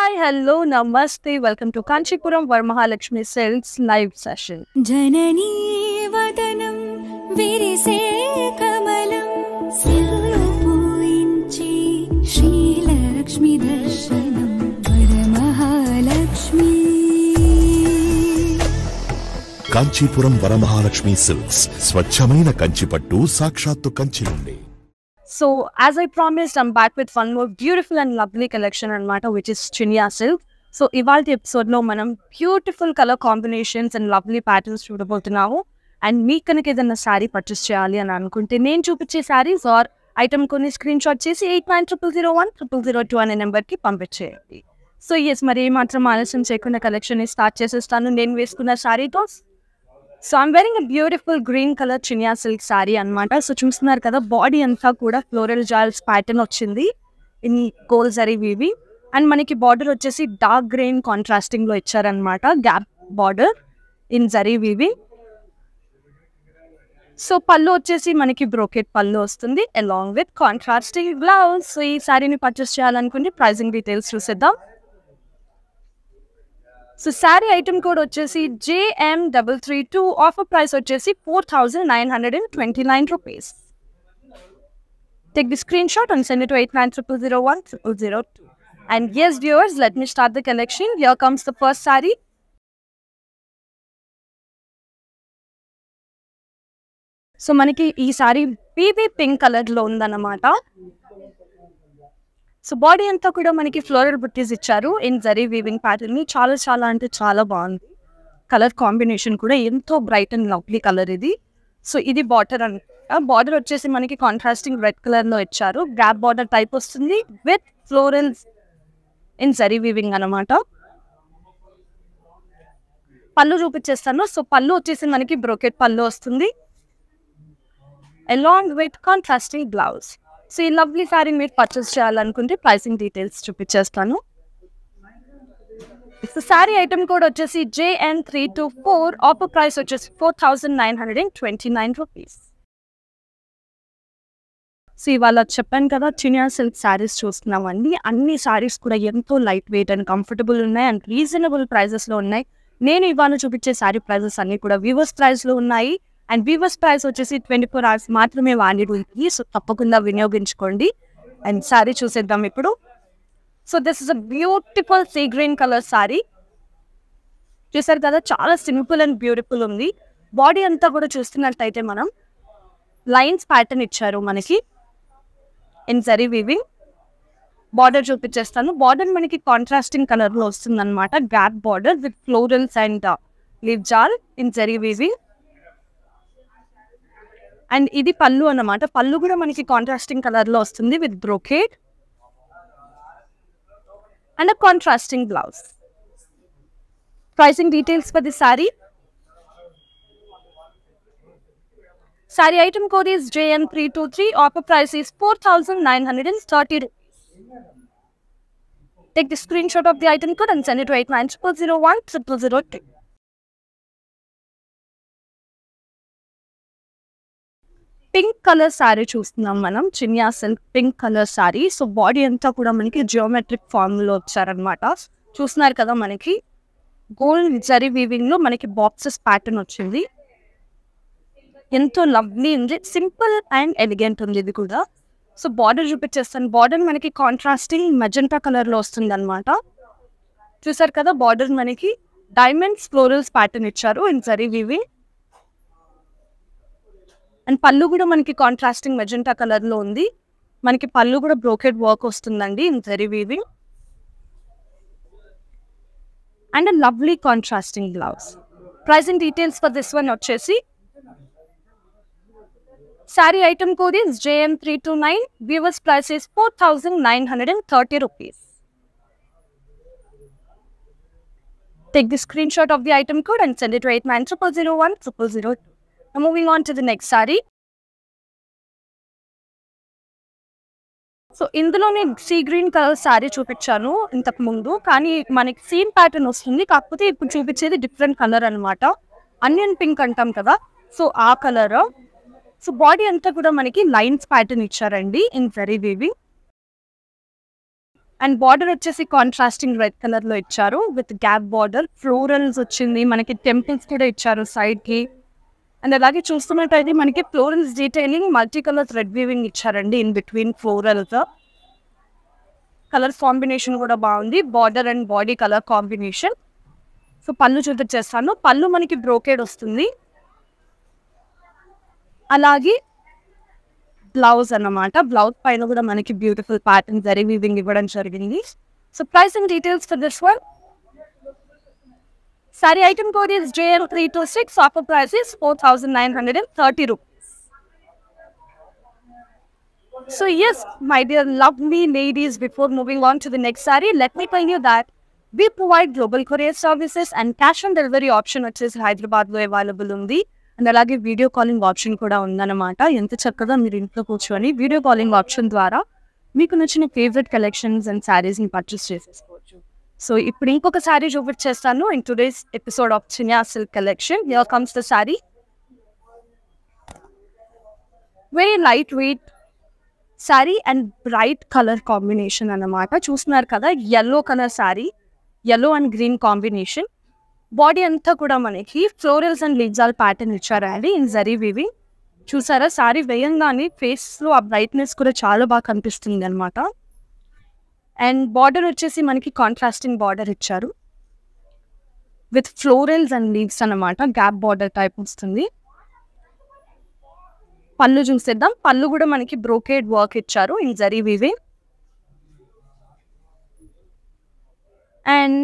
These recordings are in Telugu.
Hi, hello, namaste. Welcome to Kanchipuram Varamahalakshmi Silks live session. Janani vadanam virise kamalam silpuinchi Shri Lakshmi darshanam Varamahalakshmi. Kanchipuram Varamahalakshmi silks స్వచ్ఛమైన కంచిపట్టు సాక్షాత్తు కంచి నుండి. So, as I promised, I'm back with one more beautiful and lovely collection anamata, which is Chinya Silk. So, ivalti episode lo manam beautiful color combinations and lovely patterns చూడబోతున్నాము. And మీకు కనుక ఏదైనా శారీ పర్చేస్ చేయాలి అని అనుకుంటే నేను చూపించే శారీస్ ఆర్ ఐటమ్ కొన్ని స్క్రీన్ షాట్ చేసి 8900010002 అనే నెంబర్కి పంపించేయండి. సో ఎస్, మరి ఏమాత్రం ఆలస్యం చేయకుండా కలెక్షన్ స్టార్ట్ చేసేస్తాను నేను వేసుకున్న శారీతో. So I'm wearing a beautiful green colour Chiniya silk sari అనమాట. సో చూస్తున్నారు కదా, బాడీ అంతా కూడా ఫ్లోరల్ జాల్స్ ప్యాటర్న్ వచ్చింది in gold zari weave. And మనకి బార్డర్ వచ్చేసి డార్క్ గ్రీన్ కాంట్రాస్టింగ్ లో ఇచ్చారనమాట, gap border in zari weave. So pallu వచ్చేసి మనకి బ్రోకెట్ పళ్ళు వస్తుంది along with contrasting blouse. So ఈ శారీని పర్చేస్ చేయాలనుకుంటే ప్రైసింగ్ డీటెయిల్స్ చూసేద్దాం. సో శారీ ఐటమ్ కోడ్ వచ్చేసి JM332, ఆఫర్ ప్రైస్ వచ్చేసి 4929 rupees. Take the screenshot and send it to 8900010002. And yes viewers, let me start the collection. Here comes the first saree. So మనకి ఈ సారీ బేబీ పింక్ కలర్ లో ఉందన్నమాట. సో బాడీ అంతా కూడా మనకి ఫ్లోరల్ బుట్టీస్ ఇచ్చారు ఇన్ జరీ వీవింగ్ ప్యాటర్న్ ని. చాలా చాలా అంటే చాలా బాగుంది. కలర్ కాంబినేషన్ కూడా ఎంతో బ్రైట్ అండ్ లవ్లీ కలర్ ఇది. సో ఇది బార్డర్ బార్డర్ వచ్చేసి మనకి కాంట్రాస్టింగ్ రెడ్ కలర్ లో ఇచ్చారు, గ్యాప్ బార్డర్ టైప్ వస్తుంది with florals in zari weaving అనమాట. పళ్ళు చూపించేస్తాను. సో పళ్ళు వచ్చేసి మనకి బ్రోకెట్ పళ్ళు వస్తుంది along with contrasting blouse. So ఈ లవ్లీ శారీ మీరు పర్చేస్ చేయాలనుకుంటే ప్రైసింగ్ డీటెయిల్స్ చూపించేస్తాను. సో శారీ ఐటమ్ కోడ్ వచ్చేసి JN324, ఆఫర్ ప్రైస్ వచ్చేసి 4929 రూపీస్. సో ఇవాళ చెప్పాను కదా, చినియా సిల్క్ శారీస్ చూస్తున్నామండి. అన్ని శారీస్ కూడా ఎంతో లైట్ వెయిట్ అండ్ కంఫర్టబుల్ ఉన్నాయి అండ్ రీజనబుల్ ప్రైజెస్లో ఉన్నాయి. నేను ఇవాళ చూపించే శారీ ప్రైజెస్ అన్ని కూడా వీవర్స్ ప్రైస్లో ఉన్నాయి. అండ్ వీవర్స్ ప్రైస్ వచ్చేసి 24 hours మాత్రమే వాలిడ్ ఉంది. సో తప్పకుండా వినియోగించుకోండి. అండ్ శారీ చూసేద్దాం ఇప్పుడు. So this is a beautiful sea green colour sari. చూసారు కదా, చాలా సింపుల్ అండ్ బ్యూటిఫుల్ ఉంది. బాడీ అంతా కూడా చూస్తున్నట్టయితే మనం లైన్స్ ప్యాటర్న్ ఇచ్చారు మనకి ఇన్ జరీ వీవింగ్. బార్డర్ చూపించేస్తాను. బార్డర్ మనకి కాంట్రాస్టింగ్ కలర్ లో వస్తుంది అనమాట, gap border with florals and leaf jaal in zari weaving. And ఇది పళ్ళు అన్నమాట. పళ్ళు కూడా మనకి కాంట్రాస్టింగ్ కలర్ లో వస్తుంది with brocade and contrasting blouse. Pricing details for the sorry. Sorry item code is JM323, offer price is 4930 rupees. Take the screenshot of the item code and send it to 8900010002. Pink colour sari చూస్తున్నాం మనం, Chiniya silk pink colour saree. So body అంతా కూడా మనకి జియోమెట్రిక్ ఫార్మ్లో వచ్చారనమాట. చూస్తున్నారు కదా, మనకి గోల్డ్ జరీ వీవింగ్ లో మనకి బాక్సెస్ ప్యాటర్న్ వచ్చింది. ఎంతో లవ్లీ ఉంది, సింపుల్ అండ్ ఎలిగెంట్ ఉంది ఇది కూడా. సో బార్డర్ చూపించేస్తాను. బార్డర్ మనకి కాంట్రాస్టింగ్ మెజెంటా కలర్ లో వస్తుంది అనమాట. చూసారు కదా, బార్డర్ మనకి డైమండ్స్ ఫ్లోరల్స్ ప్యాటర్న్ ఇచ్చారు ఇన్ జరీ వీవింగ్. అండ్ పళ్ళు కూడా మనకి కాంట్రాస్టింగ్ మెజెంటా కలర్ లో ఉంది. మనకి పళ్ళు కూడా బ్రోకెడ్ వర్క్ వస్తుందండి in zari weaving. And lovely contrasting blouse. Pricing details for this one వచ్చేసి sari item code is JM329, viewers price is 4930 rupees. Take the screenshot of the item code and send it to 8900010002. Now moving on to the next saree. So ఇందులోనే సీ గ్రీన్ కలర్ శారీ చూపించాను ఇంతకు ముందు, కానీ మనకి సేమ్ ప్యాటర్న్ వస్తుంది, కాకపోతే ఇప్పుడు చూపించేది డిఫరెంట్ కలర్ అనమాట. అనియన్ పింక్ అంటాం కదా, సో ఆ కలర్. సో బాడీ అంతా కూడా మనకి లైన్స్ ప్యాటర్న్ ఇచ్చారండి in zari weaving. And border వచ్చేసి కాంట్రాస్టింగ్ రెడ్ కలర్ లో ఇచ్చారు విత్ గ్యాప్ బార్డర్. ఫ్లోరల్స్ వచ్చింది, మనకి టెంపుల్స్ కూడా ఇచ్చారు సైడ్ కి. అండ్ అలాగే చూస్తున్నట్టయితే మనకి florals detailing multi colour thread weaving ఇచ్చారండి in between florals. Colour combination కూడా బాగుంది, border and body colour combination. So pallu చూపించేస్తాను. పళ్ళు మనకి బ్రోకేడ్ వస్తుంది. అలాగే బ్లౌజ్ అన్నమాట. బ్లౌజ్ పైన కూడా మనకి బ్యూటిఫుల్ ప్యాటర్న్ జరీ వీవింగ్ ఇవ్వడం జరిగింది. So price and details for this one. Saree item code is JM326. Offer price is 4,930 rupees. So yes, my dear lovely ladies, before moving on to the next saree, let me tell you that we provide global courier services and cash on delivery option వచ్చేసి హైదరాబాద్లో అవైలబుల్ ఉంది. అండ్ అలాగే వీడియో కాలింగ్ ఆప్షన్ కూడా ఉందన్నమాట. ఎంత చక్కగా మీరు ఇంట్లో కూర్చొని వీడియో కాలింగ్ ఆప్షన్ ద్వారా మీకు నచ్చిన ఫేవరెట్ కలెక్షన్స్ అండ్ శారీస్ని పర్చేస్ చేసేసుకోవచ్చు. సో ఇప్పుడు ఇంకొక శారీ చూపించేస్తాను in today's episode of Chiniya silk collection. Here comes the sari. Very light weight sari and bright colour combination అన్నమాట. చూస్తున్నారు కదా, yellow colour sari, yellow and green combination. Body అంతా కూడా మనకి ఫ్లోరల్స్ అండ్ లీజాల్ ప్యాటర్న్ ఇచ్చారండి ఇన్ జరీ వీవింగ్. చూసారా, శారీ వేయంగానే ఫేస్లో ఆ బ్రైట్నెస్ కూడా చాలా బాగా కనిపిస్తుంది అనమాట. అండ్ బార్డర్ వచ్చేసి మనకి కాంట్రాస్టింగ్ బార్డర్ ఇచ్చారు విత్ ఫ్లోరల్స్ అండ్ లీవ్స్ అన్నమాట. గ్యాప్ బార్డర్ టైప్ వస్తుంది. పళ్ళు చూసేద్దాం. పళ్ళు కూడా మనకి బ్రోకేడ్ వర్క్ ఇచ్చారు in zari weaving. And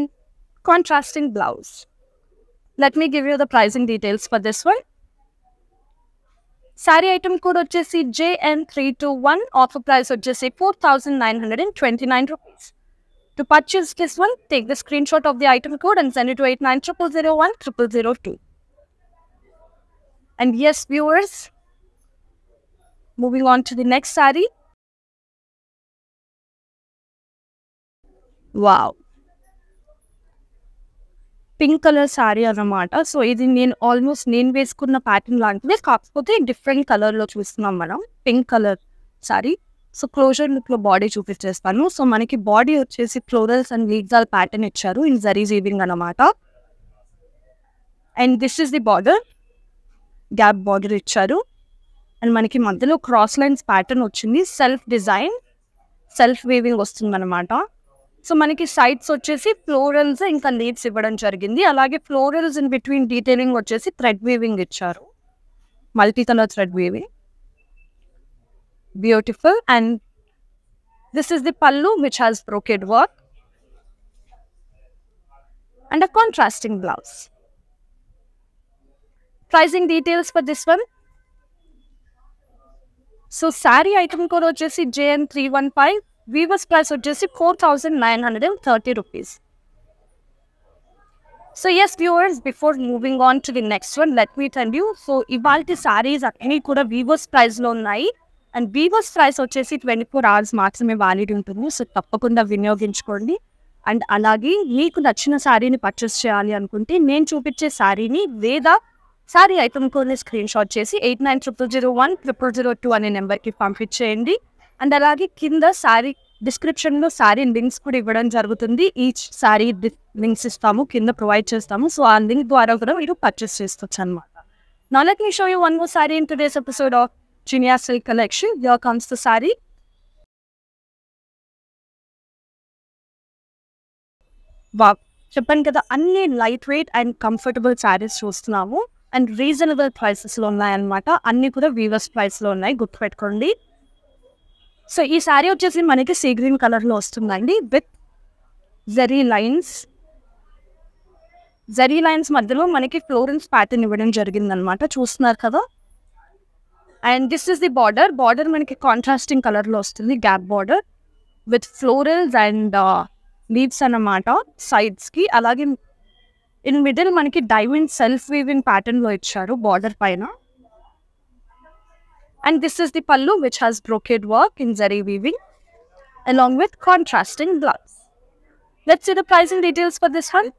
contrasting blouse. Let me give you the pricing details for this one. Saree item code వచ్చేసి JN321. Offer price వచ్చేసి 4,929 rupees. To purchase this one, take the screenshot of the item code and send it to 8900010002. And yes, viewers, moving on to the next saree. Wow. Pink colour sari అన్నమాట. సో ఇది నేను వేసుకున్న ప్యాటర్న్ లాంటిదే, కాకపోతే డిఫరెంట్ కలర్లో చూస్తున్నాం మనం. Pink colour saree. So closer లుక్లో బాడీ చూపించేస్తాను. సో మనకి బాడీ వచ్చేసి ఫ్లోరల్స్ అండ్ లీగ్జాల్ ప్యాటర్న్ ఇచ్చారు ఇన్ జరీ వీవింగ్ అన్నమాట. And this is the border, gap border ఇచ్చారు. అండ్ మనకి మధ్యలో క్రాస్ లైన్స్ ప్యాటర్న్ వచ్చింది. సెల్ఫ్ డిజైన్, సెల్ఫ్ వీవింగ్ వస్తుంది అనమాట. సో మనకి సైడ్స్ వచ్చేసి ఫ్లోరల్స్ ఇంకా లీవ్స్ ఇవ్వడం జరిగింది. అలాగే ఫ్లోరల్స్ ఇన్ బిట్వీన్ డీటెయిలింగ్ వచ్చేసి థ్రెడ్ వీవింగ్ ఇచ్చారు, multi colour thread weaving. Beautiful. And this is the pallu which has brocade work and a contrasting blouse. Pricing details for this one. So sari item code వచ్చేసి JN315. వీవర్స్ ప్రైస్ వచ్చేసి 4,930 rupees. So yes viewers, before moving on to the next one, let me tell you. So ఇవాళ శారీస్ అన్నీ కూడా వీవర్స్ ప్రైస్లో ఉన్నాయి. అండ్ వీవర్స్ ప్రైస్ వచ్చేసి 24 hours మాత్రమే వ్యాలిడ్ ఉంటుంది. సో తప్పకుండా వినియోగించుకోండి. అండ్ అలాగే మీకు నచ్చిన శారీని పర్చేస్ చేయాలి అనుకుంటే నేను చూపించే శారీని లేదా శారీ ఐటమ్ కొన్ని స్క్రీన్ షాట్ చేసి 8900010002 అనే నెంబర్కి పంపించేయండి. అండ్ అలాగే కింద శారీ డిస్క్రిప్షన్లో శారీ లింక్స్ కూడా ఇవ్వడం జరుగుతుంది. ఈచ్ శారీ లింక్స్ ఇస్తాము, కింద ప్రొవైడ్ చేస్తాము. సో ఆ లింక్ ద్వారా కూడా మీరు పర్చేస్ చేసుకోవచ్చు అనమాట. Now let me show you one more saree in today's episode of Chinia Silk Collection. Here comes the saree. Wow, చెప్పాను కదా, అన్ని light weight and comfortable saris చూస్తున్నాము. అండ్ రీజనబుల్ ప్రైసెస్లో ఉన్నాయన్నమాట. అన్నీ కూడా వీవర్స్ ప్రైస్లో ఉన్నాయి, గుర్తుపెట్టుకోండి. సో ఈ శారీ వచ్చేసి మనకి సీ గ్రీన్ కలర్లో వస్తుందండి with zari lines. Zari lines మధ్యలో మనకి ఫ్లోరల్స్ ప్యాటర్న్ ఇవ్వడం జరిగిందనమాట. చూస్తున్నారు కదా. And this is the border. Border మనకి కాంట్రాస్టింగ్ కలర్లో వస్తుంది, gap border with florals and leaves అన్నమాట సైడ్స్కి. అలాగే ఇన్ మిడిల్ మనకి డైమండ్ సెల్ఫ్ వీవింగ్ ప్యాటర్న్లో ఇచ్చారు బార్డర్ పైన. And this is the pallu which has brocade work in zari weaving along with contrasting blouse. Let's see the pricing details for this one.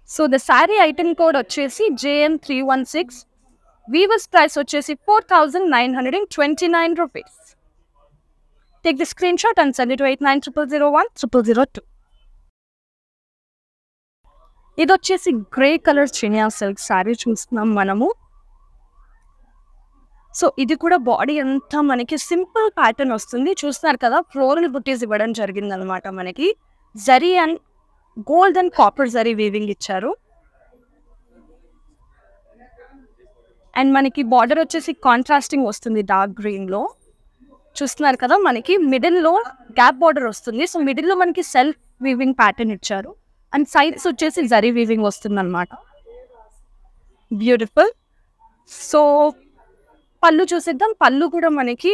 So the saree item code వచ్చేసి JN316. Weaver's price వచ్చేసి 4,929 rupees. Take the screenshot and send it to 8900010002. ఇది వచ్చేసి grey colour Chiniya silk sari చూస్తున్నాం మనము. సో ఇది కూడా బాడీ అంతా మనకి సింపుల్ ప్యాటర్న్ వస్తుంది. చూస్తున్నారు కదా, ఫ్లోరల్ బుట్టీస్ ఇవ్వడం జరిగింది అనమాట. మనకి zari and gold and copper zari weaving ఇచ్చారు. అండ్ మనకి బార్డర్ వచ్చేసి కాంట్రాస్టింగ్ వస్తుంది డార్క్ గ్రీన్లో. చూస్తున్నారు కదా, మనకి మిడిల్లో గ్యాప్ బార్డర్ వస్తుంది. సో మిడిల్లో మనకి సెల్ఫ్ వీవింగ్ ప్యాటర్న్ ఇచ్చారు. అండ్ సైడ్స్ వచ్చేసి జరీ వీవింగ్ వస్తుంది అనమాట. బ్యూటిఫుల్. సో పళ్ళు చూసిద్దాం. పళ్ళు కూడా మనకి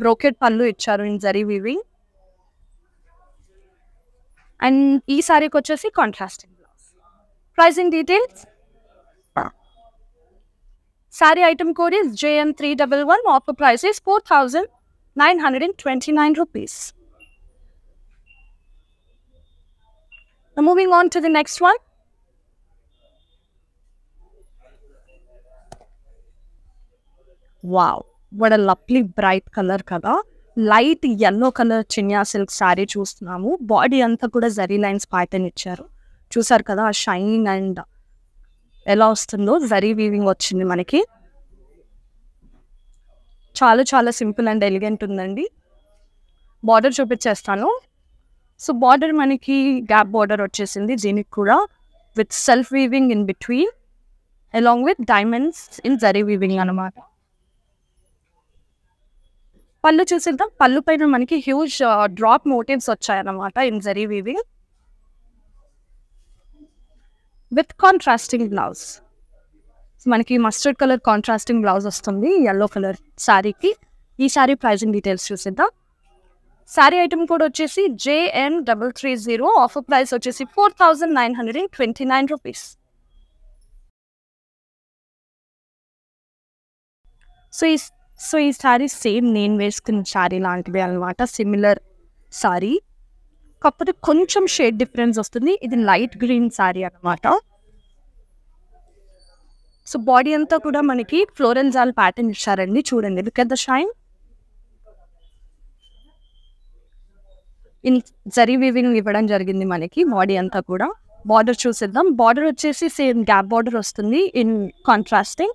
బ్రోకెట్ పళ్ళు ఇచ్చారు ఇన్ జరీ వీవింగ్. అండ్ ఈ సారీకి వచ్చేసి contrasting blouse. Pricing details. Sorry item code is JM311. Offer price is 4,929 rupees. Now moving on to the next one. Wow, what a lovely bright color kada. Light yellow color Chiniya silk sorry చూస్తున్నాము. బాడీ అంతా కూడా జరీ లైన్స్ ప్యాటర్న్ ఇచ్చారు. చూసారు కదా, ఆ షైన్ అండ్ ఎలా వస్తుందో జరీ వీవింగ్ వచ్చింది మనకి. చాలా చాలా సింపుల్ అండ్ ఎలిగెంట్ ఉందండి. బార్డర్ చూపించేస్తాను. సో బార్డర్ మనకి గ్యాప్ బార్డర్ వచ్చేసింది దీనికి కూడా, with self weaving in between along with diamonds in zari weaving అనమాట. పళ్ళు చూసిద్దాం. పళ్ళు పైన మనకి హ్యూజ్ డ్రాప్ మోటివ్స్ వచ్చాయన్నమాట in zari weaving with contrasting blouse. మనకి మస్టర్డ్ కలర్ కాంట్రాస్టింగ్ బ్లౌజ్ వస్తుంది ఎల్లో కలర్ శారీకి. ఈ శారీ ప్రైజింగ్ డీటెయిల్స్ చూసిద్దాం. శారీ ఐటమ్ కోడ్ వచ్చేసి JM330. ఆఫర్ ప్రైస్ వచ్చేసి 4,929 rupees. సో ఈ శారీ సేమ్ నేను వేసుకున్న శారీ లాంటివి అనమాట. సిమిలర్ శారీ, కాకపోతే కొంచెం షేడ్ డిఫరెన్స్ వస్తుంది. ఇది లైట్ గ్రీన్ శారీ అనమాట. సో బాడీ అంతా కూడా మనకి ఫ్లోరల్ జాల్ ప్యాటర్న్ ఇచ్చారండి. చూడండి, look at the shine. In zari weaving ఇవ్వడం జరిగింది మనకి బాడీ అంతా కూడా. బార్డర్ చూసిద్దాం. బార్డర్ వచ్చేసి సేమ్ గ్యాప్ బార్డర్ వస్తుంది ఇన్ కాంట్రాస్టింగ్.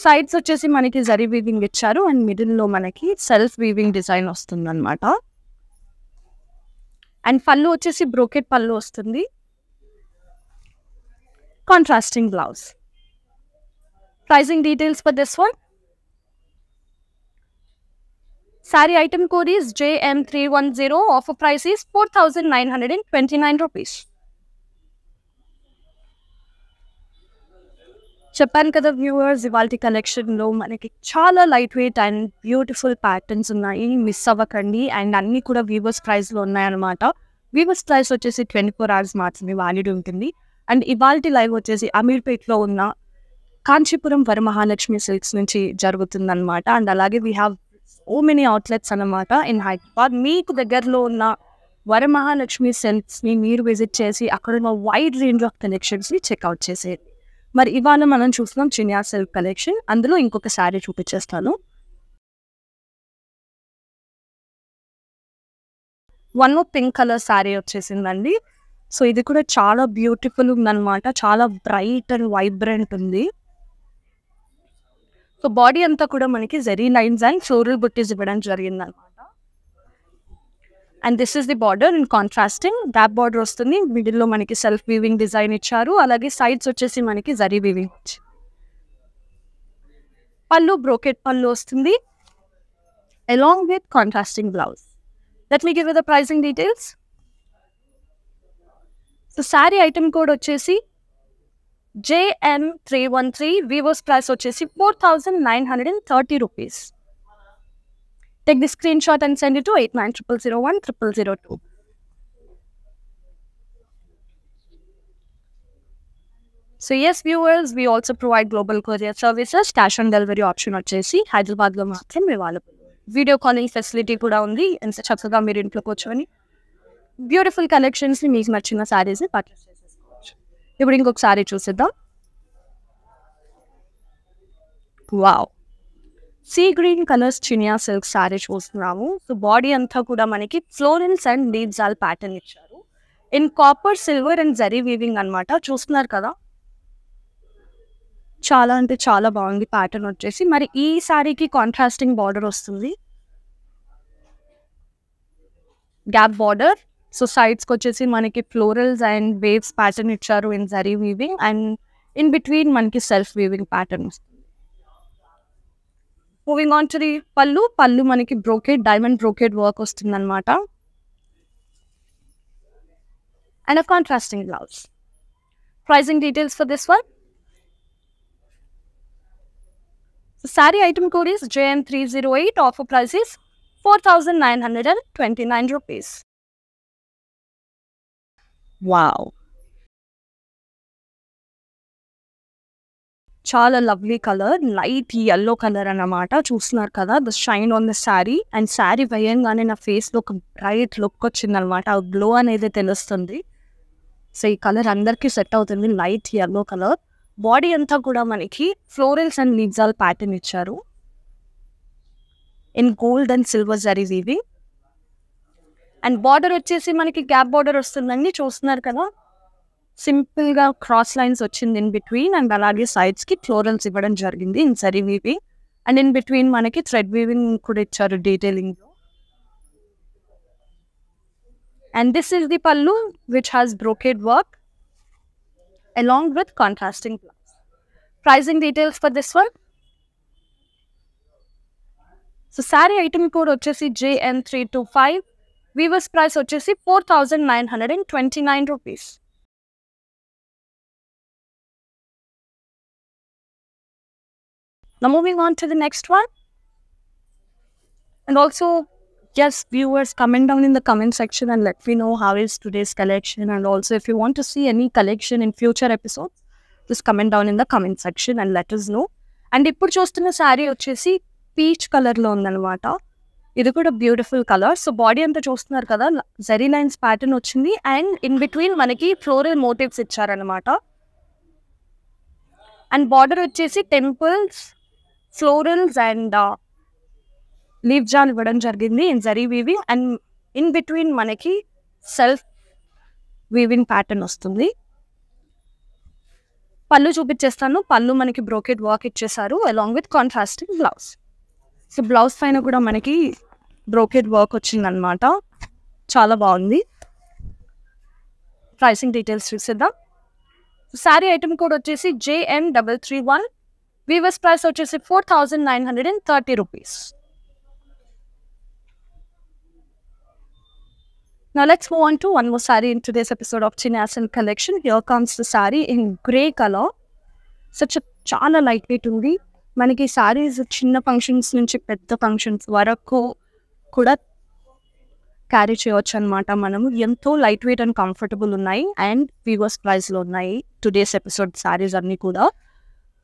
సైడ్స్ వచ్చేసి మనకి జరీ వీవింగ్ ఇచ్చారు. అండ్ మిడిల్లో మనకి సెల్ఫ్ వీవింగ్ డిజైన్ వస్తుంది అనమాట. అండ్ పళ్ళు వచ్చేసి బ్రోకెట్ పళ్ళు వస్తుంది. Contrasting blouse. Pricing details for this one. Saree item code is JM310. Offer price is 4,929 rupees. చెప్పాను కదా వ్యూవర్స్, ఇవాళ కలెక్షన్లో మనకి చాలా light wait and beautiful patterns ఉన్నాయి. మిస్ అవ్వకండి. అండ్ అన్నీ కూడా వీవర్స్ ప్రైస్లో ఉన్నాయన్నమాట. వీవర్స్ ప్రైస్ వచ్చేసి 24 hours మాత్రమే వ్యాలిడ్ ఉంటుంది. అండ్ ఇవాళ లైవ్ వచ్చేసి అమీర్పేట్లో ఉన్న కాంచీపురం వరమహాలక్ష్మి సిల్క్స్ నుంచి జరుగుతుందన్నమాట. అండ్ అలాగే we have so many outlets అన్నమాట ఇన్ హైదరాబాద్. మీకు దగ్గరలో ఉన్న వరమహాలక్ష్మి సిల్క్స్ని మీరు విజిట్ చేసి అక్కడ ఉన్న వైడ్ రేంజ్ ఆఫ్ కలెక్షన్స్ని చెక్అవుట్ చేసేది. మరి ఇవాళ మనం చూస్తున్నాం చినియా సిల్క్ కలెక్షన్. అందులో ఇంకొక శారీ చూపించేస్తాను. One more pink colour sari వచ్చేసిందండి. సో ఇది కూడా చాలా బ్యూటిఫుల్ ఉందన్నమాట. చాలా బ్రైట్ అండ్ వైబ్రెంట్ ఉంది. సో బాడీ అంతా కూడా మనకి జరీ లైన్స్ అండ్ ఫ్లోరల్ బుట్టీస్ ఇవ్వడం జరిగింది అనమాట. And this is the border in contrasting. Gap border వస్తుంది. మిడిల్లో మనకి సెల్ఫ్ వీవింగ్ డిజైన్ ఇచ్చారు. అలాగే సైడ్స్ వచ్చేసి మనకి జరీ వీవింగ్. పళ్ళు బ్రోకెట్ పళ్ళు వస్తుంది along with contrasting blouse. Let me give you the pricing details. So sari item code వచ్చేసి JM313. వీవర్స్ ప్రైస్ వచ్చేసి 4,930 rupees. Take the screenshot and send it to 8900010002. So yes viewers, we also provide global courier services. Cash on delivery option వచ్చేసి హైదరాబాద్లో మాత్రమే అవైలబుల్. వీడియో కాలింగ్ ఫెసిలిటీ కూడా ఉంది. ఎంత చక్కగా మీరు ఇంట్లో కూర్చొని బ్యూటిఫుల్ కలెక్షన్స్ని మీకు నచ్చిన శారీస్ని పర్చేస్ చేసేసుకోవచ్చు. ఇప్పుడు ఇంకొక శారీ చూసిద్దాం. Wow, sea green colours Chiniya silk sari చూస్తున్నాము. సో బాడీ అంతా కూడా మనకి florals and leaves all pattern ఇచ్చారు. In copper, silver and zari weaving అనమాట. చూస్తున్నారు కదా, చాలా అంటే చాలా బాగుంది ప్యాటర్న్ వచ్చేసి. మరి ఈ శారీకి కాంట్రాస్టింగ్ బార్డర్ వస్తుంది, గ్యాప్ బార్డర్. సో సైడ్స్కి వచ్చేసి మనకి ఫ్లోరల్స్ అండ్ వేవ్స్ ప్యాటర్న్ ఇచ్చారు in zari weaving, and in between మనకి సెల్ఫ్ వీవింగ్ ప్యాటర్న్ వస్తుంది. మూవింగ్ ఆన్ టు ది పళ్ళు. పళ్ళు మనకి బ్రోకెడ్, డైమండ్ బ్రోకెడ్ వర్క్ వస్తుంది అనమాట, and a contrasting blouse. Pricing details for this one. The saree item code is JM308. Offer price is 4,929 rupees. Wow. చాలా lovely colour, light yellow colour అన్నమాట. చూస్తున్నారు కదా, the shine on the sari. And sari వేయంగానే నా ఫేస్లో ఒక బ్రైట్ లుక్ వచ్చింది అనమాట. ఆ గ్లో అనేది తెలుస్తుంది. సో ఈ కలర్ అందరికీ సెట్ అవుతుంది, లైట్ yellow కలర్. బాడీ అంతా కూడా మనకి florals and leaves all pattern ఇచ్చారు in gold and silver zari weaving. And border వచ్చేసి మనకి గ్యాప్ బార్డర్ వస్తుందండి. చూస్తున్నారు కదా, సింపుల్గా క్రాస్ లైన్స్ వచ్చింది ఇన్ బిట్వీన్, అండ్ అలాగే సైడ్స్కి ఫ్లోరల్స్ ఇవ్వడం జరిగింది in zari weaving. And in between మనకి థ్రెడ్ వీవింగ్ కూడా ఇచ్చారు డీటెయిలింగ్లో. And this is the pallu, which has brocade work along with contrasting blouse. Pricing details for this one. So saree item code వచ్చేసి JN325. Weaver's price వచ్చేసి 4,929 rupees. Now moving on to the next one. And also, yes, viewers, comment down in the comment section and let me know how is today's collection. And also, if you want to see any collection in future episodes, just comment down in the comment section and let us know. And ఇప్పుడు చూస్తున్న శారీ వచ్చేసి పీచ్ కలర్లో ఉందన్నమాట. ఇది కూడా బ్యూటిఫుల్ కలర్. సో బాడీ అంతా చూస్తున్నారు కదా, జరీ లైన్స్ ప్యాటర్న్ వచ్చింది, అండ్ ఇన్ బిట్వీన్ మనకి ఫ్లోరల్ మోటివ్స్ ఇచ్చారనమాట. అండ్ బార్డర్ వచ్చేసి టెంపుల్స్, ఫ్లోరల్స్ అండ్ లీవ్ జాల్ ఇవ్వడం జరిగింది in zari weaving, and in between మనకి సెల్ఫ్ వీవింగ్ ప్యాటర్న్ వస్తుంది. పళ్ళు చూపించేస్తాను. పళ్ళు మనకి బ్రోకెడ్ వర్క్ ఇచ్చేసారు along with contrasting blouse. So blouse పైన కూడా మనకి బ్రోకెడ్ వర్క్ వచ్చిందనమాట, చాలా బాగుంది. ప్రైసింగ్ డీటెయిల్స్ చూసేద్దాం. శారీ ఐటమ్ కోడ్ వచ్చేసి JN331. వీవర్స్ ప్రైస్ వచ్చేసి 4,930 rupees. Now let's move on to one more saree in today's episode of Chiniya Silk collection. Here comes the saree in grey color. Such a చాలా లైట్ వెయిట్ ఉంది. మనకి సారీస్ చిన్న ఫంక్షన్స్ నుంచి పెద్ద ఫంక్షన్స్ వరకు కూడా క్యారీ చేయవచ్చు అనమాట. మనము ఎంతో లైట్ వెయిట్ అండ్ కంఫర్టబుల్ ఉన్నాయి, అండ్ వీవర్స్ ప్రైస్లో ఉన్నాయి టుడేస్ ఎపిసోడ్ సారీస్ అన్నీ కూడా.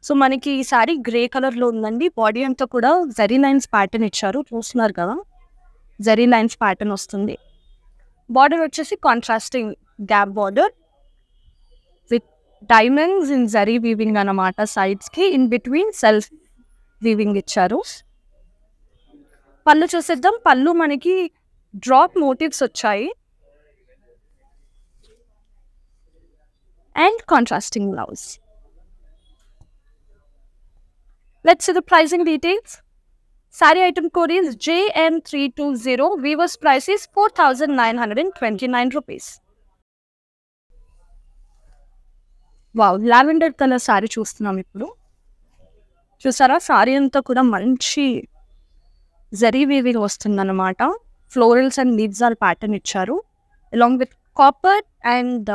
సో మనకి ఈ సారీ గ్రే కలర్లో ఉందండి. బాడీ అంతా కూడా జరీ లైన్స్ ప్యాటర్న్ ఇచ్చారు, చూస్తున్నారు కదా, జరీ లైన్స్ ప్యాటర్న్ వస్తుంది. బార్డర్ వచ్చేసి contrasting gap border with diamonds in zari weaving అన్నమాట. సైడ్స్కి ఇన్ బిట్వీన్ సెల్ఫ్ వీవింగ్ ఇచ్చారు. పళ్ళు చూసేద్దాం. పళ్ళు మనకి డ్రాప్ మోటివ్స్ వచ్చాయి and contrasting blouse. Let's see the pricing details. Saree item code is JN320. Weaver's price is 4,929 rupees. Wow, lavender colour sari చూస్తున్నాం ఇప్పుడు. చూసారా, సారీ అంతా కూడా మంచి జరీ వీవింగ్ వస్తుందన్నమాట. Florals and leaves all pattern ఇచ్చారు along with copper and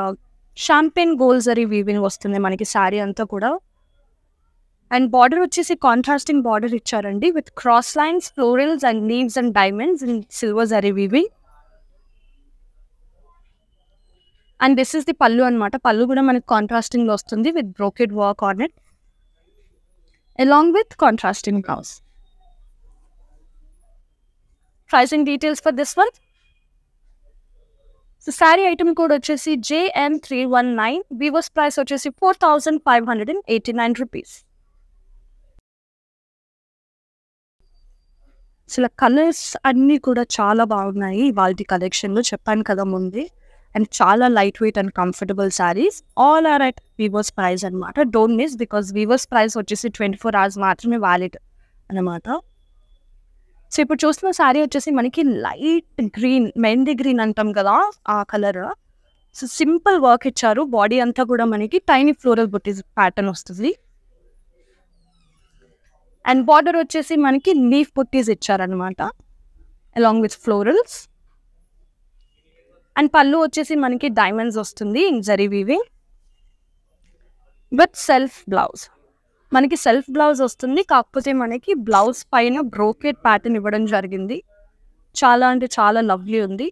champagne gold zari weaving వస్తుంది మనకి సారీ అంతా కూడా. అండ్ బార్డర్ వచ్చేసి కాంట్రాస్టింగ్ బార్డర్ ఇచ్చారండి with cross lines, florals and leaves and diamonds in silver zari weaving. And this is the pallu అనమాట. పళ్ళు కూడా మనకి కాంట్రాస్టింగ్లో వస్తుంది with brocade work on it along with contrasting blouse. Pricing details for this one. So sari item code వచ్చేసి JN319. వీవర్స్ ప్రైస్ వచ్చేసి 4,589 rupees. అసలు కలర్స్ అన్నీ కూడా చాలా బాగున్నాయి వాళ్ళ కలెక్షన్లో, చెప్పాను కదా ముందే. అండ్ చాలా light wait and comfortable saris. All are at weavers price అనమాట. Don't miss, because weavers price వచ్చేసి 24 hours మాత్రమే వ్యాలిడ్ అనమాట. సో ఇప్పుడు చూస్తున్న శారీ వచ్చేసి మనకి లైట్ గ్రీన్, మెహందీ గ్రీన్ అంటాం కదా ఆ కలర్. సో సింపుల్ వర్క్ ఇచ్చారు. బాడీ అంతా కూడా మనకి టైనీ ఫ్లోరల్ బుటీస్ ప్యాటర్న్ వస్తుంది. అండ్ బార్డర్ వచ్చేసి మనకి లీఫ్ బుట్టీస్ ఇచ్చారనమాట అలాంగ్ విత్ ఫ్లోరల్స్. అండ్ పళ్ళు వచ్చేసి మనకి డైమండ్స్ వస్తుంది in zari weaving with self blouse. మనకి సెల్ఫ్ బ్లౌజ్ వస్తుంది, కాకపోతే మనకి బ్లౌజ్ పైన బ్రోకెట్ ప్యాటర్న్ ఇవ్వడం జరిగింది. చాలా అంటే చాలా లవ్లీ ఉంది.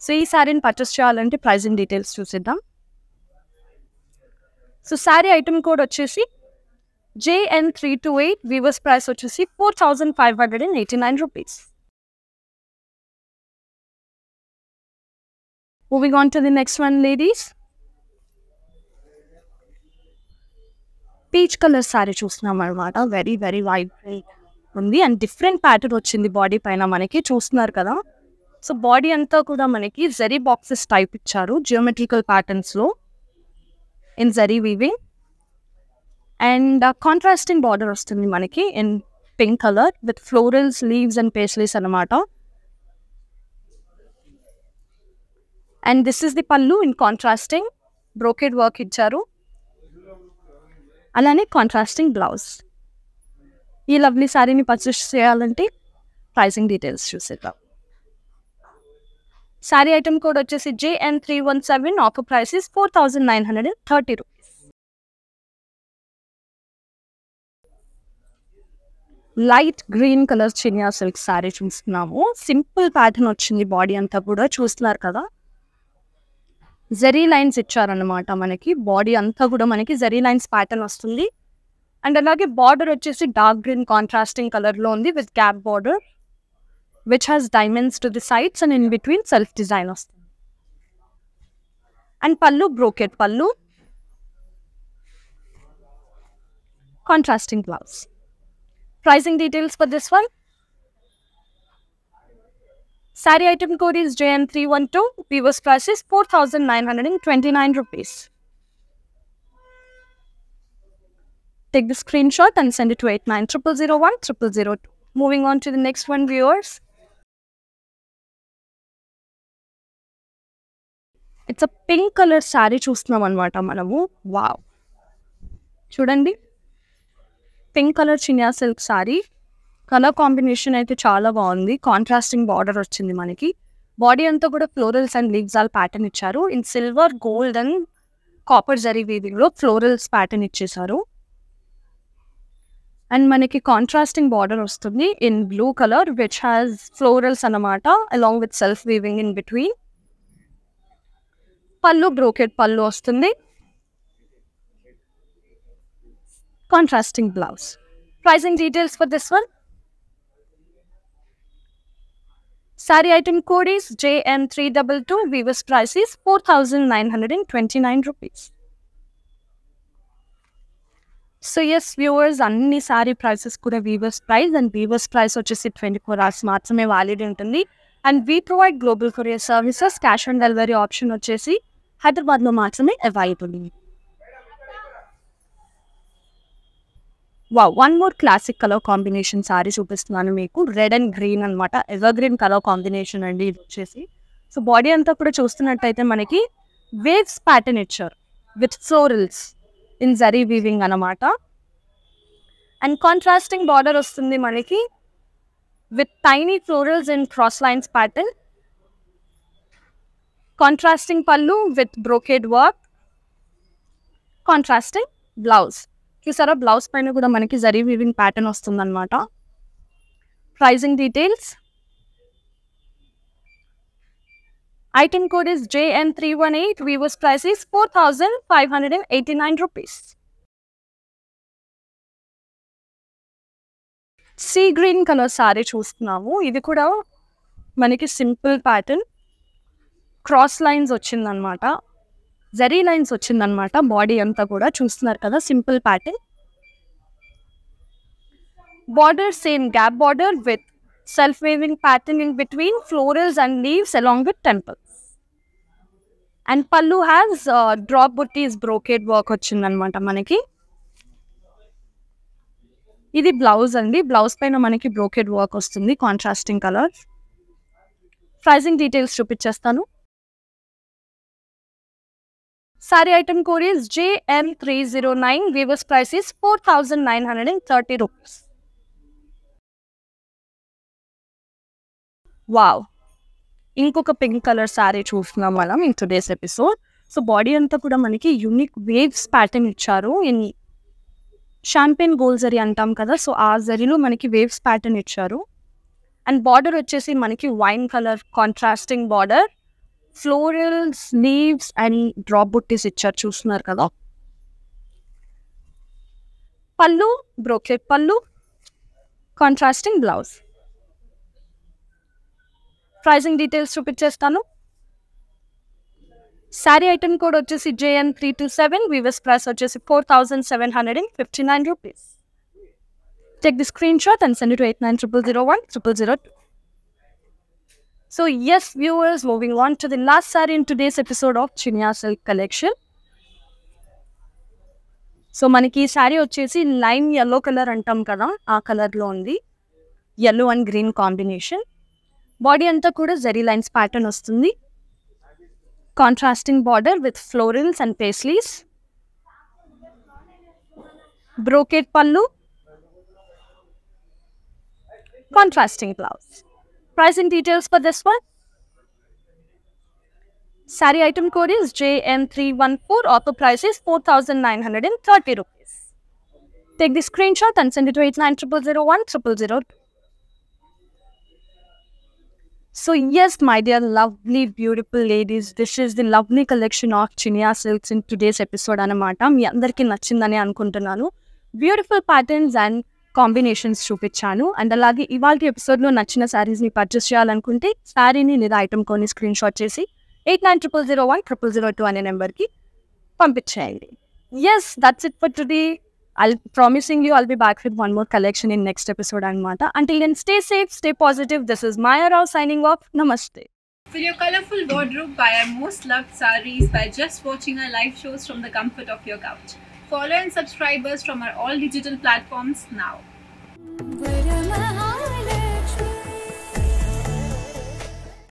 సో ఈ శారీని పర్చేస్ చేయాలంటే ప్రైజింగ్ డీటెయిల్స్ చూసేద్దాం. సో శారీ ఐటమ్ కోడ్ వచ్చేసి JN328. వీవర్స్ ప్రైస్ వచ్చేసి 4,589 rupees. Moving on to the next one, ladies. Peach colour sari చూస్తున్నాం అనమాట. వెరీ వెరీ వైబ్రెంట్ ఉంది అండ్ డిఫరెంట్ ప్యాటర్న్ వచ్చింది బాడీ పైన మనకి, చూస్తున్నారు కదా. సో బాడీ అంతా కూడా మనకి జరీ బాక్సెస్ టైప్ ఇచ్చారు జియోమెట్రికల్ ప్యాటర్న్స్లో in zari weaving. And contrasting border వస్తుంది మనకి in pink colour with florals, leaves and paisleys అనమాట. And this is the pallu in contrasting brocade work ఇచ్చారు. అలానే కాంట్రాస్టింగ్ బ్లౌజ్. ఈ లవ్లీ శారీని పర్చేస్ చేయాలంటే ప్రైసింగ్ డీటెయిల్స్ చూసేద్దాం. శారీ ఐటమ్ కోడ్ వచ్చేసి JN317. Offer price is 4,930 rupees. Light green colour Chiniya silk sari చూస్తున్నాము. సింపుల్ ప్యాటర్న్ వచ్చింది బాడీ అంతా కూడా, చూస్తున్నారు కదా. జరీ లైన్స్ ఇచ్చారనమాట మనకి. బాడీ అంతా కూడా మనకి జరీ లైన్స్ ప్యాటర్న్ వస్తుంది. అండ్ అలాగే బార్డర్ వచ్చేసి డార్క్ గ్రీన్ కాంట్రాస్టింగ్ కలర్లో ఉంది with gap border which has diamonds to the sides and in between self design వస్తుంది. అండ్ పళ్ళు brocade pallu, contrasting blouse. Pricing details for this one. Saree item code is JN312. Weaver's price is 4,929 rupees. Take the screenshot and send it to 8900010002. Moving on to the next one, viewers. It's a pink color saree చూస్తున్నాం అనమాట మనము. వావ్, చూడండి. Pink colour Chiniya silk sari. Colour combination అయితే చాలా బాగుంది. కాంట్రాస్టింగ్ బార్డర్ వచ్చింది మనకి. బాడీ అంతా కూడా florals and leaves all pattern ఇచ్చారు. In silver, gold and copper zari వీవింగ్లో ఫ్లోరల్స్ ప్యాటర్న్ ఇచ్చేసారు. అండ్ మనకి కాంట్రాస్టింగ్ బార్డర్ వస్తుంది in blue colour which has florals అన్నమాట along with self weaving in between. Pallu brocade pallu వస్తుంది. Contrasting blouse. Pricing details for this one. Saree item code is JN322. Weaver's price is 4,929 rupees. So yes, viewers, anni saree prices kuda Weaver's price, and Weaver's price vachesi 24 hours maatrame valid untundi. And we provide global courier services. Cash on delivery option vachesi Hyderabad lo maatrame available. Wow, one more classic colour combination sari చూపిస్తున్నాను మీకు. రెడ్ అండ్ గ్రీన్ అనమాట. ఎవర్ గ్రీన్ కలర్ కాంబినేషన్ అండి ఇది వచ్చేసి. సో బాడీ అంతా కూడా చూస్తున్నట్టయితే మనకి వేవ్స్ ప్యాటర్న్ ఇచ్చారు with florals in zari weaving అనమాట. అండ్ కాంట్రాస్టింగ్ బార్డర్ వస్తుంది మనకి with tiny florals in cross lines pattern. Contrasting pallu with brocade work. Contrasting blouse. చూసారా, బ్లౌజ్ పైన కూడా మనకి జరీ వీవింగ్ ప్యాటర్న్ వస్తుంది అనమాట. Pricing details. Item code is JN318. Weaver's price is 4,589 rupees. See green colour sorry చూస్తున్నాము. ఇది కూడా మనకి సింపుల్ ప్యాటర్న్, క్రాస్ లైన్స్ వచ్చిందనమాట, జరీ లైన్స్ వచ్చిందనమాట. బాడీ అంతా కూడా చూస్తున్నారు కదా, simple pattern. Border same gap border with self-weaving pattern in between florals and leaves along with temples. And pallu has drop butties brocade work వచ్చిందనమాట మనకి. ఇది బ్లౌజ్ అండి. బ్లౌజ్ పైన మనకి బ్రోకెడ్ వర్క్ వస్తుంది, కాంట్రాస్టింగ్ కలర్. ప్రైజింగ్ డీటెయిల్స్ చూపించేస్తాను. Sari item code is JM309. Weavers price is 4,930 rupees. Wow, ఇంకొక పింక్ కలర్ శారీ చూస్తున్నాం మనం in today's episode. So body అంతా కూడా మనకి యూనిక్ వేవ్స్ ప్యాటర్న్ ఇచ్చారు. ఇన్ షాంపెయిన్ గోల్డ్ జరీ అంటాం కదా, సో ఆ జరీలో మనకి వేవ్స్ ప్యాటర్న్ ఇచ్చారు. అండ్ బార్డర్ వచ్చేసి మనకి wine colour contrasting border, florals, leaves and drop buttis ఇచ్చారు, చూస్తున్నారు కదా. పళ్ళు brocade pallu, contrasting blouse. Pricing details చూపించేస్తాను. శారీ ఐటమ్ కోడ్ వచ్చేసి JM327. వీవర్స్ ప్రైస్ వచ్చేసి 4,759 rupees. Take the screenshot and send it to 8900010002. So yes viewers, moving on to the last saree in today's episode of Chinya Silk collection. So మనకి ఈ శారీ వచ్చేసి లైమ్ yellow కలర్ అంటాం కదా, ఆ కలర్లో ఉంది. yellow and green combination. Body అంతా కూడా జరీ లైన్స్ ప్యాటర్న్ వస్తుంది. Contrasting border with florals and paisleys. Brocade pallu, contrasting blouse. Pricing details for this one. Saree item code is JM314. Offer price is 4,930 rupees. Take the screenshot and send it to 8900010002. So yes, my dear lovely beautiful ladies, this is the lovely collection of Chinya Silks in today's episode anamata. మీ అందరికీ నచ్చిందని అనుకుంటున్నాను. బ్యూటిఫుల్ ప్యాటర్న్స్ అండ్ కాంబినేషన్స్ చూపించాను. అండ్ అలాగే ఇవాళ ఎపిసోడ్లో నచ్చిన శారీస్ని పర్చేస్ చేయాలనుకుంటే శారీని లేదా ఐటమ్ కొని స్క్రీన్ షాట్ చేసి 8900010002 అనే నెంబర్కి పంపించేయండి. Yes, that's it for today. I'll be back with one more collection in next episode anamata. Until then, stay safe, stay positive. This is Maya Rao signing off. Namaste. Fill your colorful wardrobe by our most loved sarees by just watching our live shows from the comfort of your couch. Follow and subscribe us from our all digital platforms now.